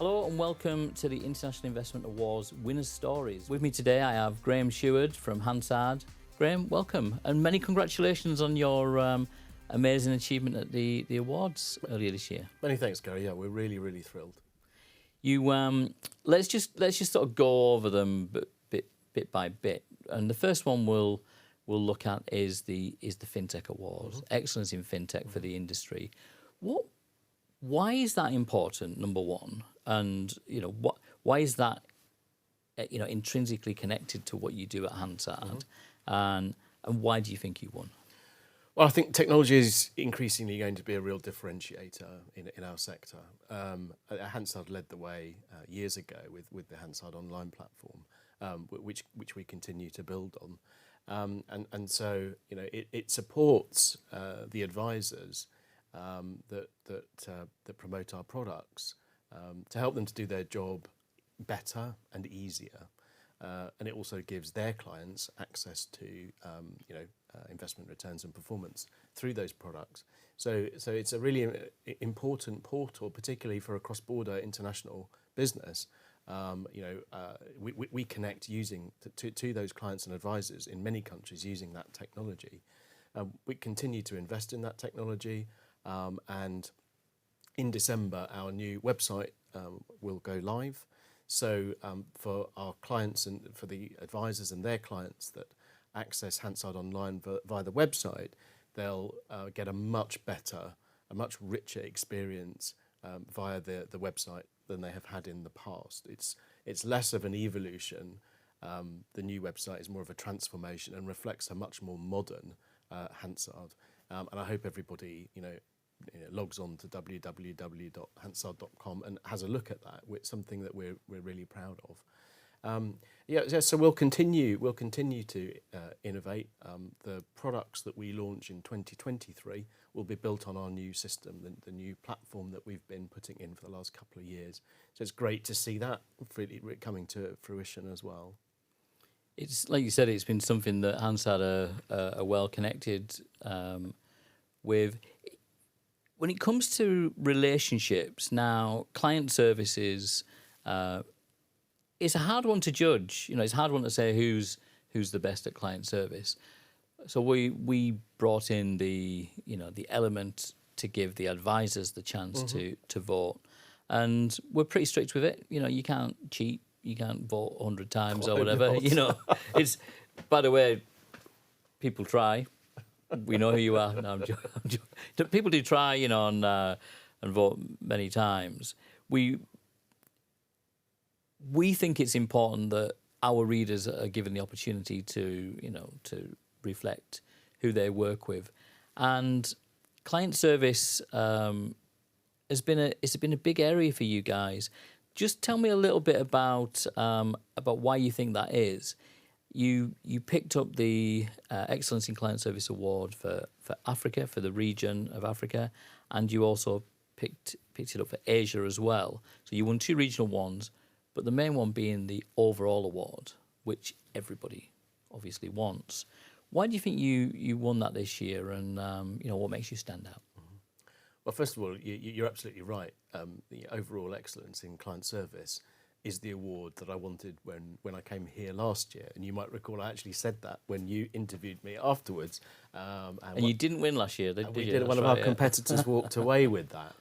Hello and welcome to the International Investment Awards Winners' Stories. With me today I have Graham Sheward from Hansard. Graham, welcome and many congratulations on your amazing achievement at the awards earlier this year. Many thanks, Gary. Yeah, we're really thrilled. You let's just sort of go over them bit by bit. And the first one we'll look at is the FinTech Awards, Excellence in FinTech for the industry. Why is that important? Number one, and why is that intrinsically connected to what you do at Hansard, and why do you think you won? Well, I think technology is increasingly going to be a real differentiator in our sector. Hansard led the way years ago with the Hansard online platform, which we continue to build on, and so it supports the advisors that promote our products to help them to do their job better and easier, and it also gives their clients access to investment returns and performance through those products. So it's a really important portal, particularly for a cross-border international business. We connect using to those clients and advisors in many countries using that technology. We continue to invest in that technology. And in December, our new website will go live. So for our clients and for the advisors and their clients that access Hansard online via the website, they'll get a much better, a much richer experience via the website than they have had in the past. It's less of an evolution. The new website is more of a transformation and reflects a much more modern Hansard. And I hope everybody logs on to www.hansard.com and has a look at that. It's something that we're really proud of. So we'll continue to innovate. The products that we launch in 2023 will be built on our new system, the new platform that we've been putting in for the last couple of years. So it's great to see that really coming to fruition as well. It's like you said, it's been something that Hansard are well connected with. When it comes to relationships, now client services, it's a hard one to judge. It's a hard one to say who's the best at client service. So we brought in the element to give the advisors the chance to vote, and we're pretty strict with it. You can't cheat. You can't vote 100 times or whatever. It's, by the way, people try. We know who you are. No, I'm joking. People do try, and vote many times. We think it's important that our readers are given the opportunity to reflect who they work with, and client service has been a big area for you guys. Just tell me a little bit about why you think that is. You picked up the Excellence in Client Service Award for Africa, for the region of Africa, and you also picked it up for Asia as well. So you won 2 regional ones, but the main one being the overall award, which everybody obviously wants. Why do you think you won that this year, and what makes you stand out? Well, first of all, you're absolutely right. The overall excellence in client service is the award that I wanted when I came here last year. And you might recall I actually said that when you interviewed me afterwards. And you didn't win last year, did you? One of our competitors walked away with that.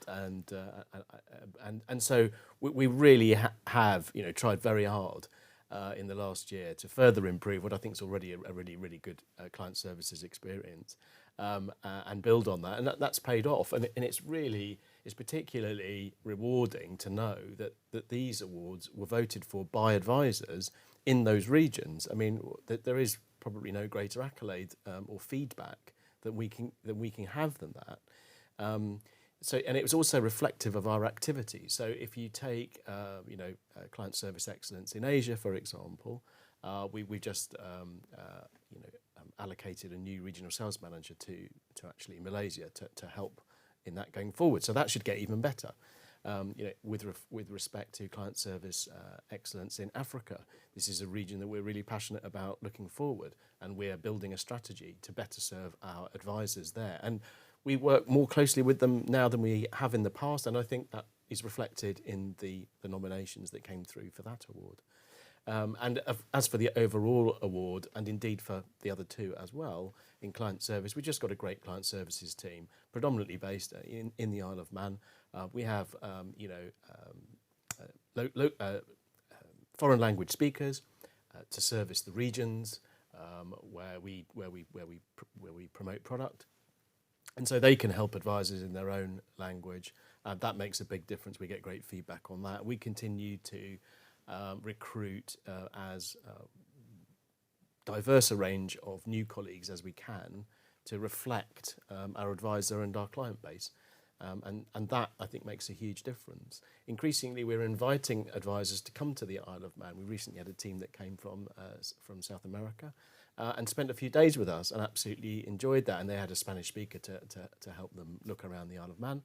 And so we really have tried very hard in the last year to further improve what I think is already a really good client services experience, and build on that. And that's paid off. And it's particularly rewarding to know that these awards were voted for by advisors in those regions. I mean, there is probably no greater accolade or feedback that we can have than that. And it was also reflective of our activity. So if you take client service excellence in Asia, for example, we just allocated a new regional sales manager to actually Malaysia to help in that going forward. So that should get even better. With respect to client service excellence in Africa, this is a region that we're really passionate about looking forward, and we're building a strategy to better serve our advisors there. And we work more closely with them now than we have in the past, and I think is reflected in the nominations that came through for that award. As for the overall award, and indeed for the other two as well, in client service, we've just got a great client services team, predominantly based in the Isle of Man. We have, foreign language speakers to service the regions where we promote product, and so they can help advisors in their own language. That makes a big difference. We get great feedback on that. We continue to recruit as diverse a range of new colleagues as we can to reflect our advisor and our client base. And that, I think, makes a huge difference. Increasingly, we're inviting advisors to come to the Isle of Man. We recently had a team that came from South America and spent a few days with us and absolutely enjoyed that. And they had a Spanish speaker to help them look around the Isle of Man.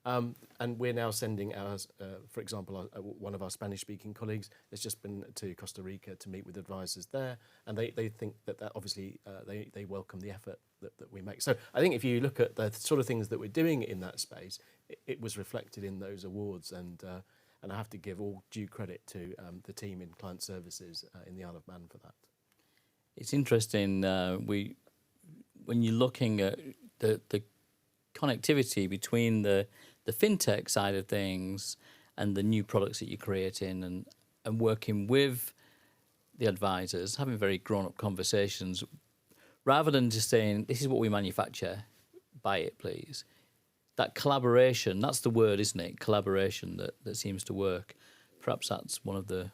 And we're now sending ours, for example, one of our Spanish-speaking colleagues has just been to Costa Rica to meet with advisors there, and they think that obviously they welcome the effort that we make. So I think if you look at the sort of things that we're doing in that space, it was reflected in those awards, and I have to give all due credit to the team in client services in the Isle of Man for that. It's interesting, when you're looking at the connectivity between the fintech side of things and the new products that you're creating and working with the advisors, having very grown-up conversations, rather than just saying, this is what we manufacture, buy it, please. That collaboration, that's the word, isn't it? Collaboration that seems to work. Perhaps that's one of the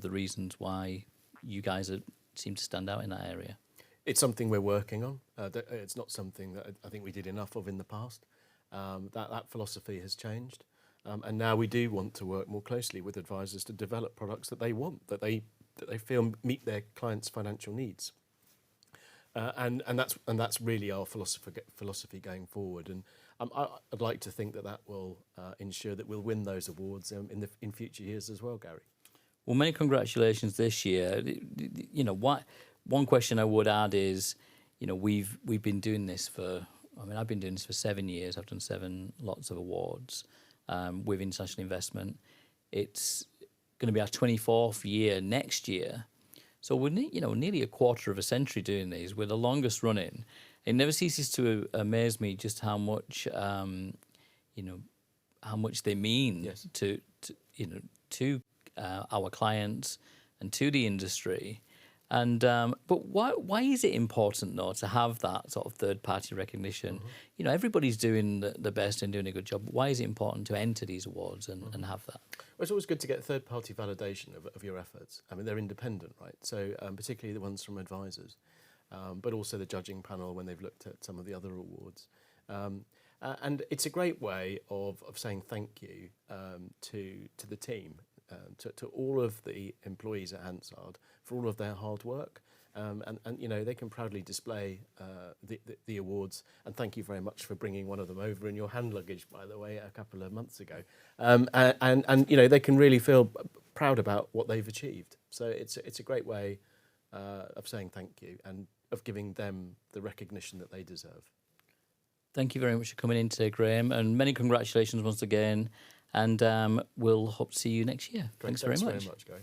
reasons why you guys seem to stand out in that area. It's something we're working on. It's not something that I think we did enough of in the past. That philosophy has changed, and now we do want to work more closely with advisors to develop products that they want, that they feel meet their clients' financial needs, and that's really our philosophy going forward. And I'd like to think that will ensure that we'll win those awards in future years as well, Gary. Well, many congratulations this year. You know what? One question I would add is, we've been doing this I've been doing this for 7 years. I've done 7 lots of awards with international investment. It's going to be our 24th year next year. So we're nearly a quarter of a century doing these. We're the longest running. It never ceases to amaze me just how much how much they mean Yes. to our clients and to the industry. And but why is it important though to have that sort of third party recognition? Mm-hmm. Everybody's doing the best and doing a good job. But why is it important to enter these awards and have that? Well, it's always good to get third party validation of your efforts. I mean, they're independent, right? So particularly the ones from advisors, but also the judging panel when they've looked at some of the other awards. And it's a great way of saying thank you to the team. To all of the employees at Hansard for all of their hard work, and they can proudly display the awards. And thank you very much for bringing one of them over in your hand luggage, by the way, a couple of months ago. And they can really feel proud about what they've achieved. So it's a great way of saying thank you and of giving them the recognition that they deserve. Thank you very much for coming in today, Graham, and many congratulations once again. And we'll hope to see you next year. Great. Thanks very much. Gary.